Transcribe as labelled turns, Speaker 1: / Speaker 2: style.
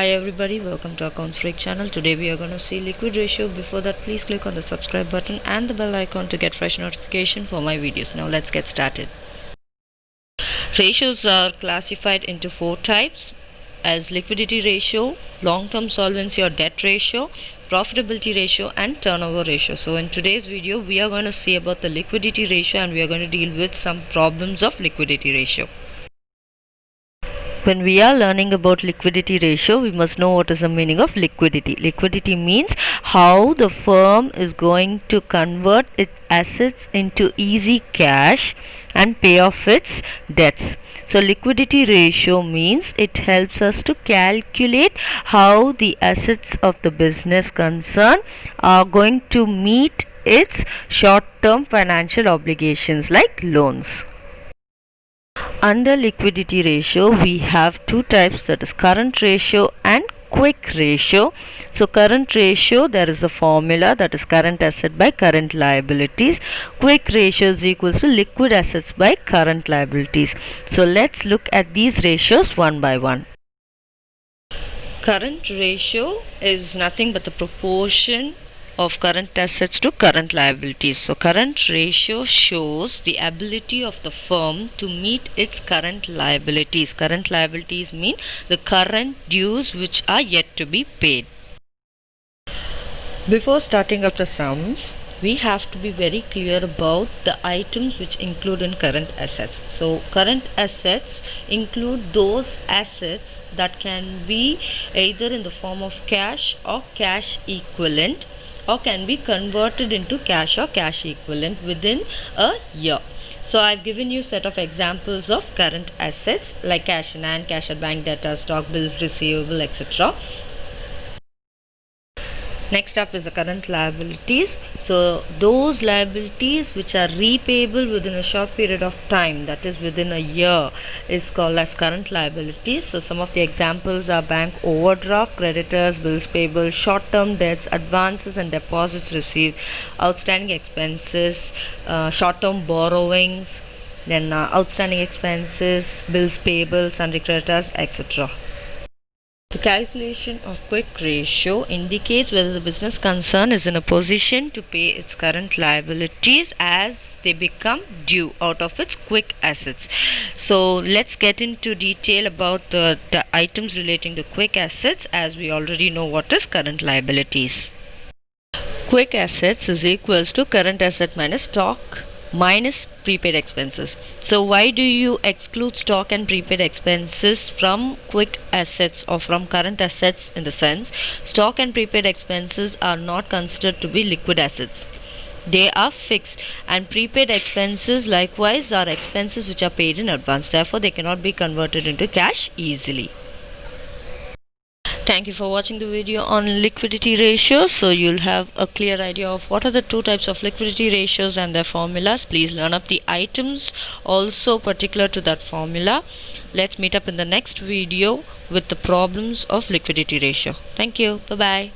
Speaker 1: Hi everybody, welcome to Accounts Freak channel. Today we are going to see liquid ratio. Before that, please click on the subscribe button and the bell icon to get fresh notification for my videos. Now let's get started. Ratios are classified into four types as liquidity ratio, long-term solvency or debt ratio, profitability ratio and turnover ratio. So in today's video we are going to see about the liquidity ratio and we are going to deal with some problems of liquidity ratio. When we are learning about liquidity ratio, we must know what is the meaning of liquidity. Liquidity means how the firm is going to convert its assets into easy cash and pay off its debts. So liquidity ratio means it helps us to calculate how the assets of the business concern are going to meet its short-term financial obligations like loans. Under liquidity ratio, we have two types, that is current ratio and quick ratio. So current ratio, there is a formula, that is current asset by current liabilities. Quick ratio is equals to liquid assets by current liabilities. So let's look at these ratios one by one. Current ratio is nothing but the proportion of current assets to current liabilities. So current ratio shows the ability of the firm to meet its current liabilities. Current liabilities mean the current dues which are yet to be paid. Before starting up the sums, we have to be very clear about the items which include in current assets. So current assets include those assets that can be either in the form of cash or cash equivalent, or can be converted into cash or cash equivalent within a year. So I've given you set of examples of current assets like cash in hand, cash at bank, debtor, stock, bills receivable, etc. Next up is the current liabilities. So those liabilities which are repayable within a short period of time, that is within a year, is called as current liabilities. So some of the examples are bank overdraft, creditors, bills payable, short-term debts, advances and deposits received, outstanding expenses, short-term borrowings, then outstanding expenses, bills payable, sundry creditors, etc. The calculation of quick ratio indicates whether the business concern is in a position to pay its current liabilities as they become due out of its quick assets. So let's get into detail about the items relating to quick assets, as we already know what is current liabilities. Quick assets is equals to current asset minus stock minus prepaid expenses. So why do you exclude stock and prepaid expenses from quick assets or from current assets? In the sense, stock and prepaid expenses are not considered to be liquid assets. They are fixed, and prepaid expenses likewise are expenses which are paid in advance. Therefore, they cannot be converted into cash easily. Thank you for watching the video on liquidity ratios. So you'll have a clear idea of what are the two types of liquidity ratios and their formulas. Please learn up the items also particular to that formula. Let's meet up in the next video with the problems of liquidity ratio. Thank you. Bye bye.